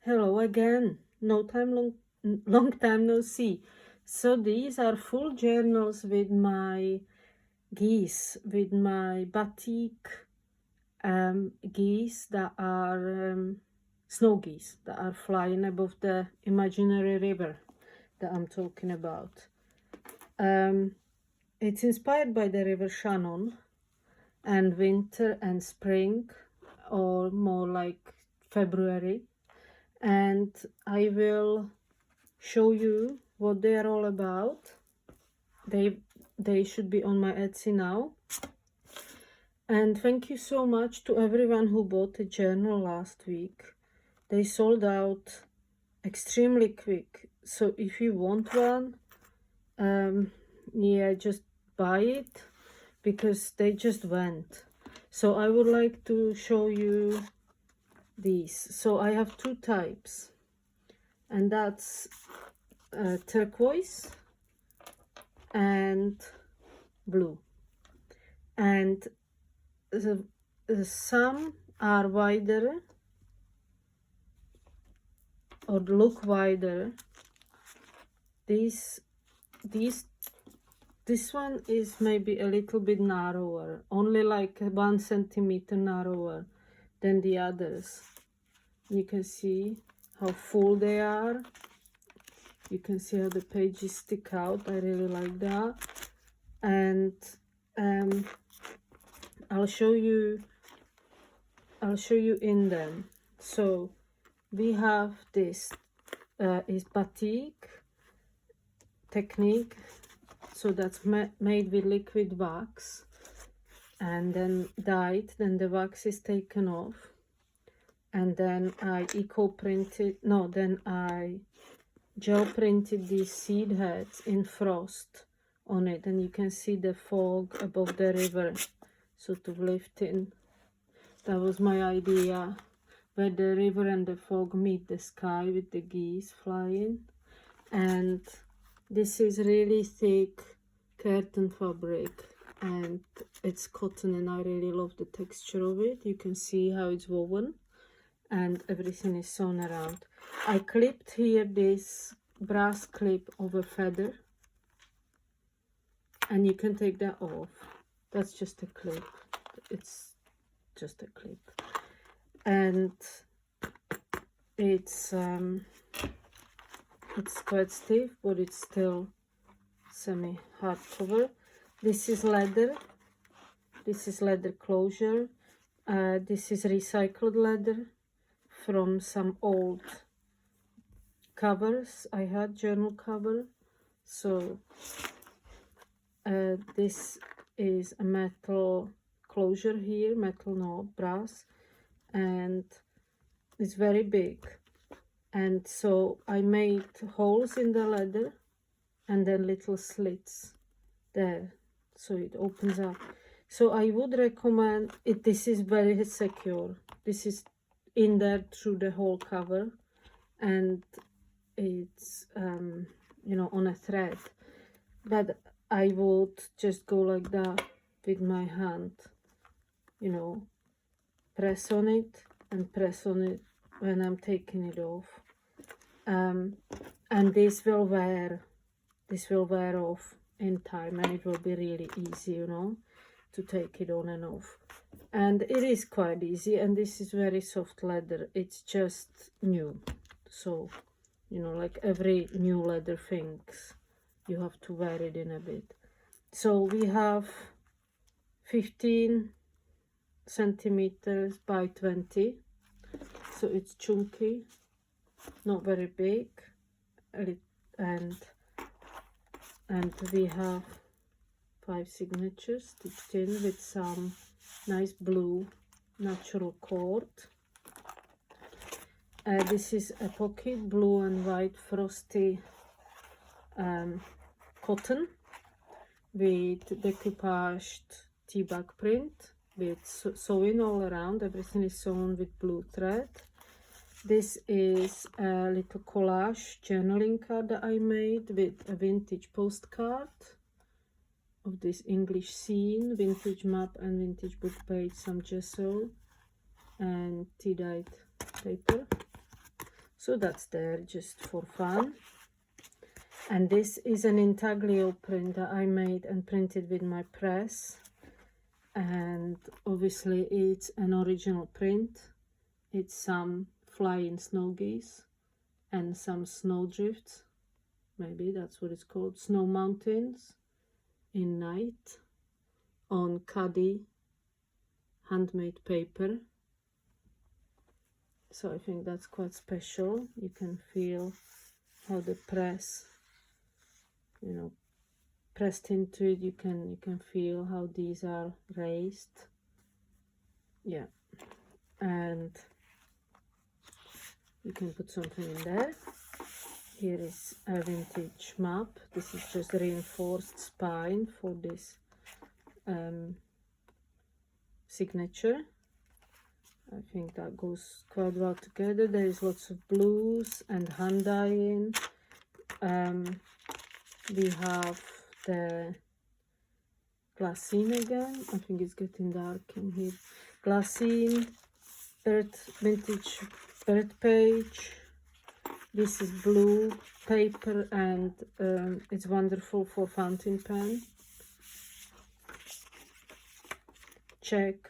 Hello again. Long time no see. So these are full journals with my geese, with my batik geese that are snow geese that are flying above the imaginary river that I'm talking about. It's inspired by the river Shannon and winter and spring, or more like February. And I will show you what they are all about. They should be on my Etsy now. And thank you so much to everyone who bought a journal last week. They sold out extremely quick. So if you want one, yeah, just buy it because they just went. So I would like to show you these. So I have two types, and that's turquoise and blue, and some are wider or look wider. This one is maybe a little bit narrower, only like 1 centimeter narrower than the others. You can see how full they are. You can see how the pages stick out. I really like that. And I'll show you in them. So we have this is batik technique. So that's made with liquid wax and then dyed. Then the wax is taken off, and then I gel printed these seed heads in frost on it, and you can see the fog above the river sort of lifting. That was my idea, where the river and the fog meet the sky with the geese flying. And this is really thick curtain fabric, and it's cotton, and I really love the texture of it. You can see how it's woven and everything is sewn around. I clipped here this brass clip of a feather, and you can take that off. That's just a clip. It's just a clip, and it's quite stiff, but it's still semi hardcover. This is leather. This is leather closure. This is recycled leather from some old covers I had, journal cover. So this is a metal closure here, metal, no, brass, and it's very big. And so I made holes in the leather and then little slits there, so it opens up. So I would recommend it. This is very secure. This is in there through the whole cover, and it's on a thread. But I would just go like that with my hand, press on it and press on it when I'm taking it off. And this will wear off in time, and it will be really easy, to take it on and off. And it is quite easy, and this is very soft leather. It's just new, so like every new leather things, you have to wear it in a bit. So we have 15 centimeters by 20, so it's chunky, not very big, and we have 5 signatures stitched in with some nice blue natural cord. This is a pocket, blue and white frosty cotton with decoupaged tea bag print with sewing all around. Everything is sewn with blue thread. This is a little collage journaling card that I made with a vintage postcard of this English scene, vintage map and vintage book page, some gesso and tea-dyed paper. So that's there just for fun. And this is an intaglio print that I made and printed with my press. And obviously it's an original print. It's some flying snow geese and some snowdrifts. Maybe that's what it's called. Snow mountains in night on Cadi handmade paper. So I think that's quite special. You can feel how the press, you know, pressed into it. You can feel how these are raised. Yeah, and you can put something in there. Here is a vintage map. This is just reinforced spine for this signature. I think that goes quite well together. There is lots of blues and hand dyeing. We have the glassine again. I think it's getting dark in here. Glassine, vintage bird page. This is blue paper, and it's wonderful for fountain pen. Check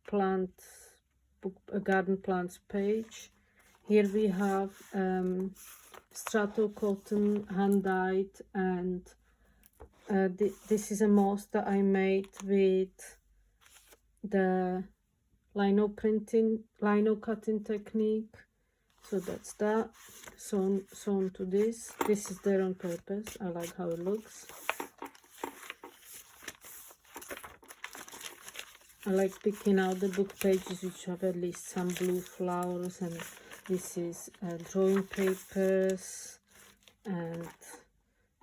plant book, garden plants page. Here we have strato cotton hand dyed, and this is a moss that I made with the lino cutting technique. So that's that, sewn to this. This is there on purpose. I like how it looks. I like picking out the book pages which have at least some blue flowers, and this is drawing papers and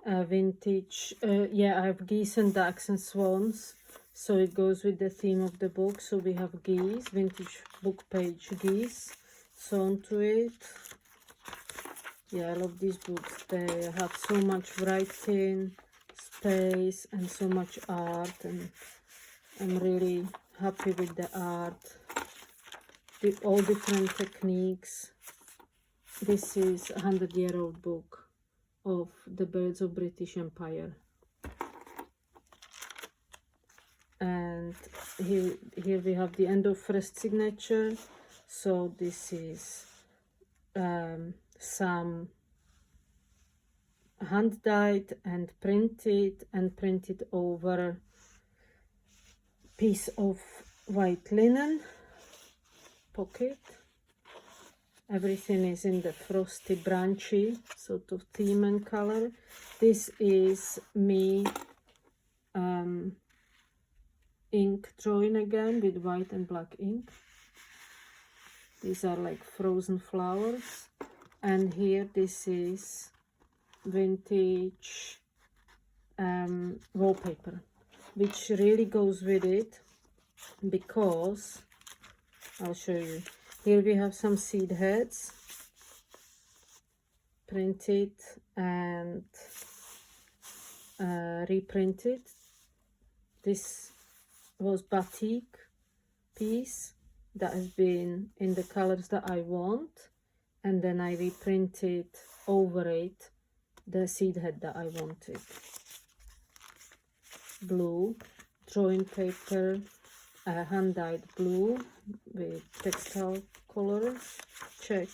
vintage. Yeah, I have geese and ducks and swans, so it goes with the theme of the book. So we have geese, vintage book page geese sewn to it. Yeah, I love these books. They have so much writing space and so much art, and I'm really happy with the art, all different techniques. This is a 100-year-old book of the birds of British Empire, and here we have the end of first signature. So this is some hand dyed and printed over piece of white linen pocket. Everything is in the frosty branchy sort of theme and color. This is me ink drawing again with white and black ink. These are like frozen flowers. And here this is vintage wallpaper, which really goes with it, because I'll show you. Here we have some seed heads printed and reprinted. This was batik piece that has been in the colors that I want, and then I reprinted over it the seed head that I wanted. Blue drawing paper, hand dyed blue with textile colors. Check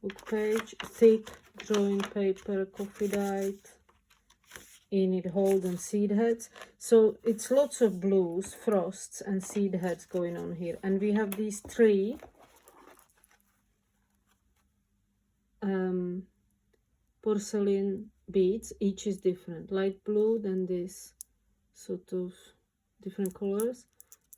book page, thick drawing paper, coffee dyed, in it hold and seed heads. So it's lots of blues, frosts and seed heads going on here. And we have these three porcelain beads. Each is different, light blue, then this sort of different colors,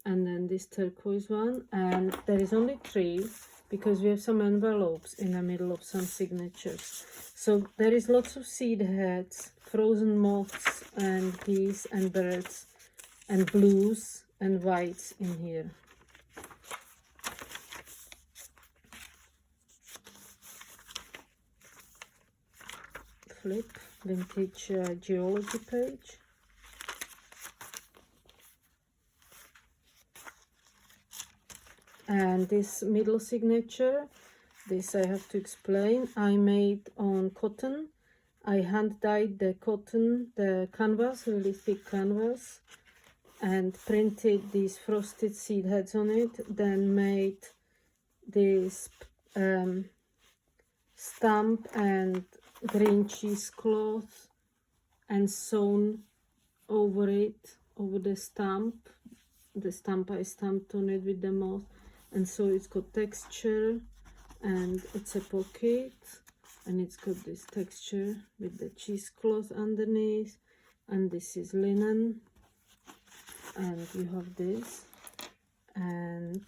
and then this turquoise one. And there is only three because we have some envelopes in the middle of some signatures. So there is lots of seed heads, frozen moths and geese and birds and blues and whites in here. Flip, vintage geology page. And this middle signature, this I have to explain, I made on cotton. I hand dyed the cotton, the canvas, really thick canvas, and printed these frosted seed heads on it, then made this stamp and green cheesecloth and sewn over it, over the stamp I stamped on it with the moth, and so it's got texture, and it's a pocket, and it's got this texture with the cheesecloth underneath, and this is linen, and you have this, and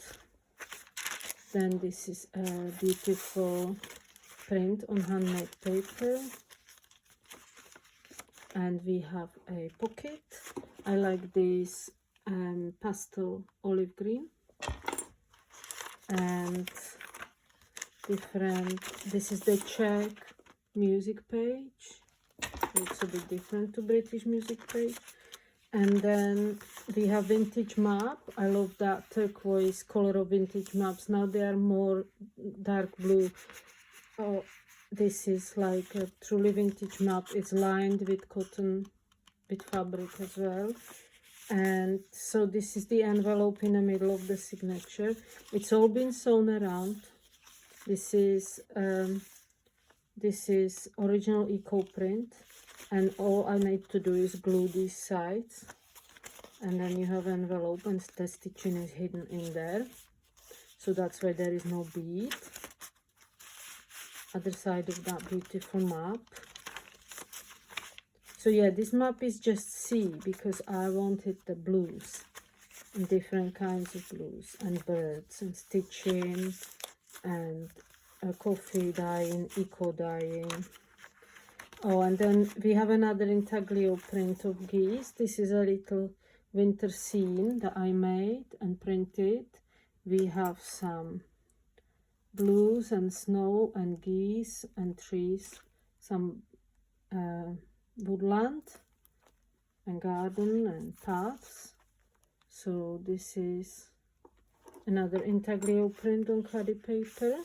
then this is a beautiful print on handmade paper, and we have a pocket. I like this pastel olive green, and different, this is the Czech music page, looks a bit different to British music page. And then we have vintage map. I love that turquoise color of vintage maps. Now they are more dark blue. Oh, this is like a truly vintage map. It's lined with cotton, with fabric as well. And so this is the envelope in the middle of the signature. It's all been sewn around. This is original eco print, and all I need to do is glue these sides, and then you have envelope, and the stitching is hidden in there, so that's why there is no bead. Other side of that beautiful map. So yeah, this map is just C because I wanted the blues, and different kinds of blues, and birds, and stitching, and coffee dyeing, eco dyeing. Oh, and then we have another intaglio print of geese. This is a little winter scene that I made and printed. We have some blues and snow and geese and trees, some woodland and garden and paths. So this is another intaglio print on cardie paper,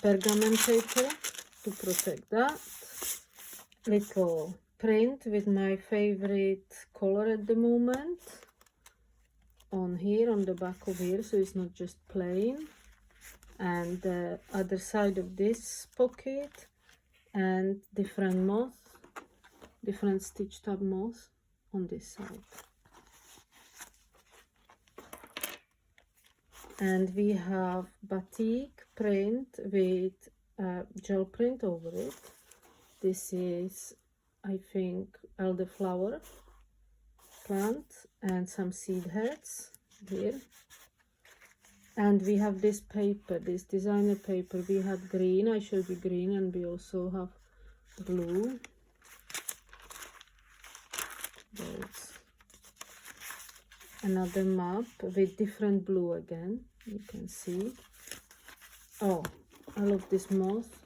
pergament paper to protect that, little print with my favorite color at the moment on here, on the back of here, so it's not just plain, and the other side of this pocket, and different moth, different stitched up moth on this side. And we have batik print with gel print over it. This is, I think, elderflower plant and some seed heads here. And we have this paper, this designer paper. We had green, I showed you green, and we also have blue. There's another map with different blue again, you can see. Oh, I love this moth.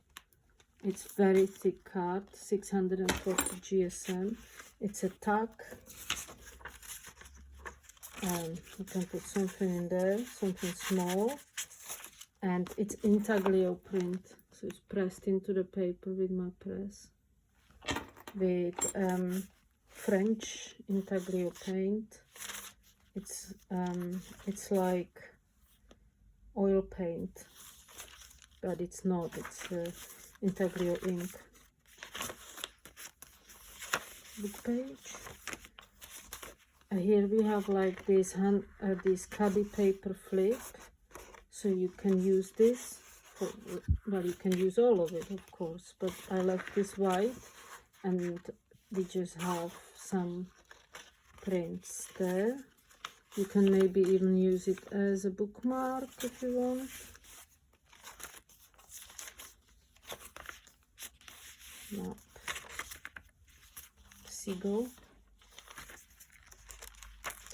It's very thick card, 640 GSM. It's a tag. You can put something in there, something small. And it's intaglio print, so it's pressed into the paper with my press. With French intaglio paint. It's like oil paint, but it's not. It's intaglio ink. Book page. Here we have like this cardie paper flip, so you can use this for, well, you can use all of it, of course, but I left this white, and we just have some prints there. You can maybe even use it as a bookmark if you want. Map. Seagull.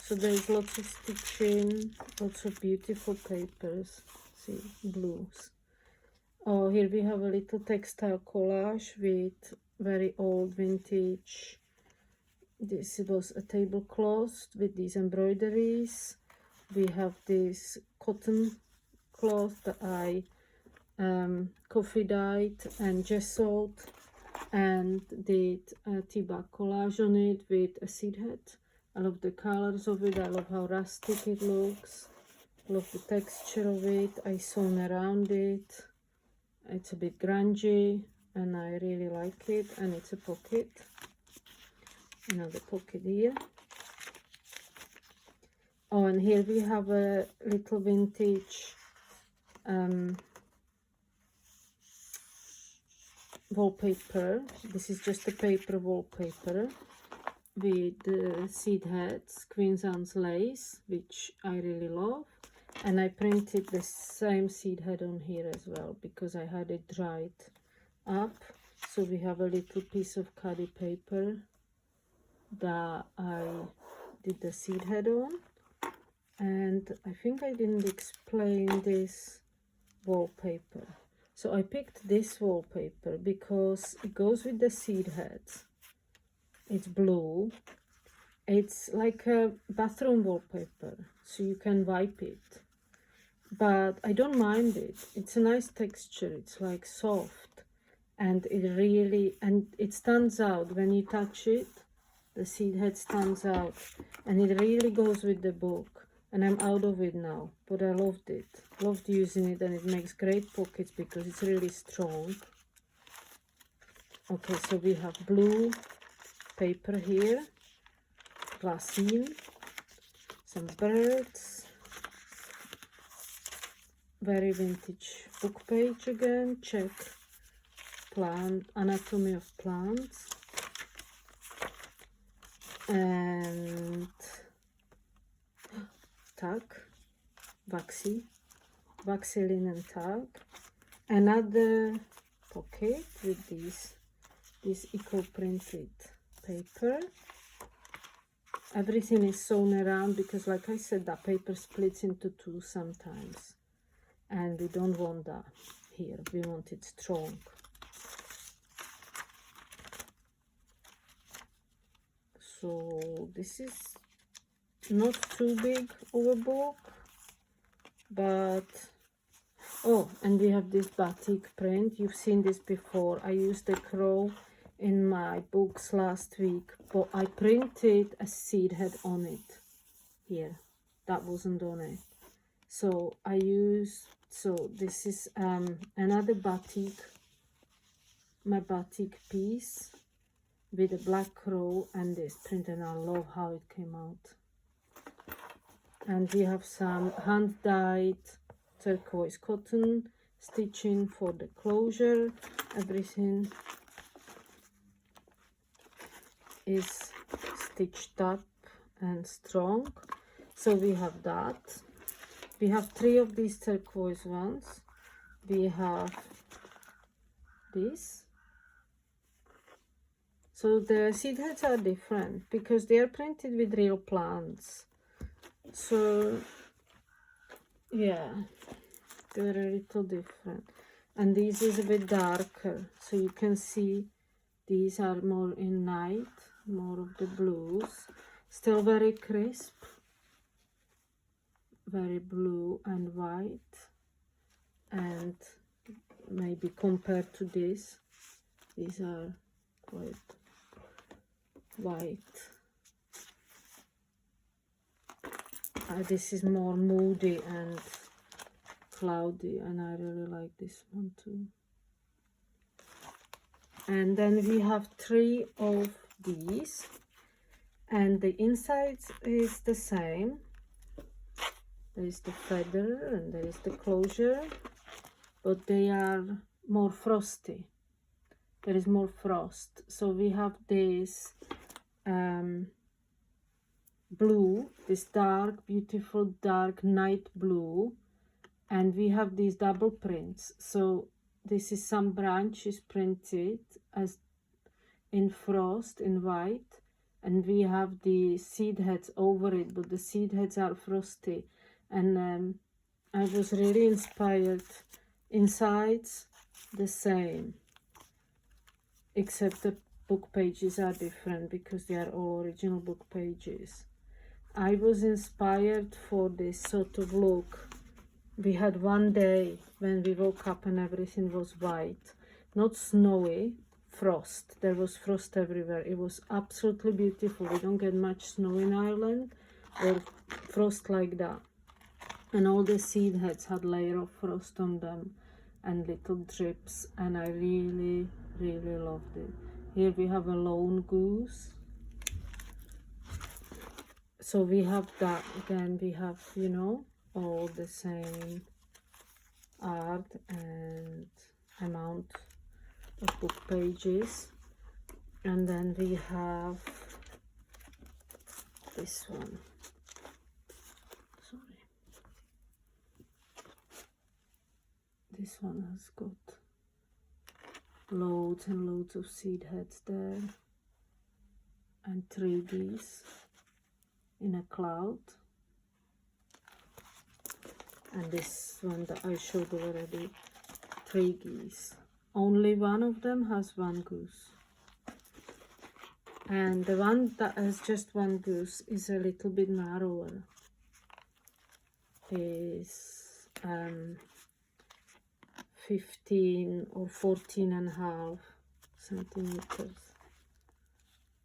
So there's lots of stitching, lots of beautiful papers. See, blues. Oh, here we have a little textile collage with very old vintage. This was a tablecloth with these embroideries, we have this cotton cloth that I coffee dyed and gessoed and did a T-back collage on it with a seed head. I love the colors of it. I love how rustic it looks. I love the texture of it. I sewn around it. It's a bit grungy and I really like it. And it's a pocket. Another pocket here. Oh, and here we have a little vintage wallpaper. This is just a paper wallpaper with seed heads, Queen's Anne's lace, which I really love. And I printed the same seed head on here as well because I had it dried up. So we have a little piece of cardie paper that I did the seed head on. And I think I didn't explain this wallpaper. So I picked this wallpaper because it goes with the seed heads. It's blue. It's like a bathroom wallpaper, so you can wipe it. But I don't mind it. It's a nice texture. It's like soft. And it stands out when you touch it. The seed head stands out. And it really goes with the book. And I'm out of it now, but I loved it. Loved using it, and it makes great pockets because it's really strong. Okay, so we have blue paper here, glassine, some birds, very vintage book page again, check plant, anatomy of plants, and tag, waxy linen tag, another pocket with this eco printed paper. Everything is sewn around because, like I said, that paper splits into two sometimes, and we don't want that here. We want it strong. So this is not too big of a book, but oh, and we have this batik print. You've seen this before. I used the crow in my books last week, but I printed a seed head on it here. That wasn't on it. So this is another batik, my batik piece with a black crow and this print, and I love how it came out. And we have some hand-dyed turquoise cotton stitching for the closure. Everything is stitched up and strong. So we have that. We have 3 of these turquoise ones. We have this. So the seed heads are different because they are printed with real plants. So yeah, they're a little different. And this is a bit darker, so you can see these are more in night, more of the blues. Still very crisp, very blue and white. And maybe compared to this, these are quite white. This is more moody and cloudy, and I really like this one too. And then we have 3 of these, and the inside is the same. There is the feather and there is the closure, but they are more frosty. There is more frost. So we have this blue, this dark, beautiful dark night blue, and we have these double prints. So this is some branches printed as in frost in white, and we have the seed heads over it, but the seed heads are frosty. And I was really inspired. Insides the same, except the book pages are different because they are all original book pages. I was inspired for this sort of look. We had one day when we woke up and everything was white, not snowy, frost. There was frost everywhere. It was absolutely beautiful. We don't get much snow in Ireland or frost like that. And all the seed heads had layer of frost on them and little drips, and I really, really loved it. Here we have a lone goose. So we have that. Again, we have, you know, all the same art and amount of book pages. And then we have this one. Sorry. This one has got loads and loads of seed heads there. And 3 geese in a cloud. And this one that I showed already, 3 geese. Only one of them has 1 goose. And the one that has just 1 goose is a little bit narrower. Is 15 or 14.5 centimeters.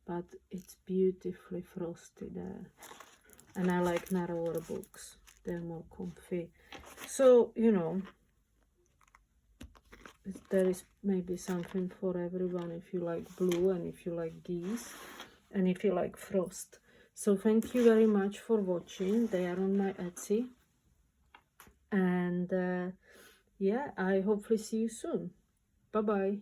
But it's beautifully frosty there. And I like narrower books. They're more comfy. So, you know, there is maybe something for everyone if you like blue and if you like geese and if you like frost. So thank you very much for watching. They are on my Etsy. And yeah, I hopefully see you soon. Bye-bye.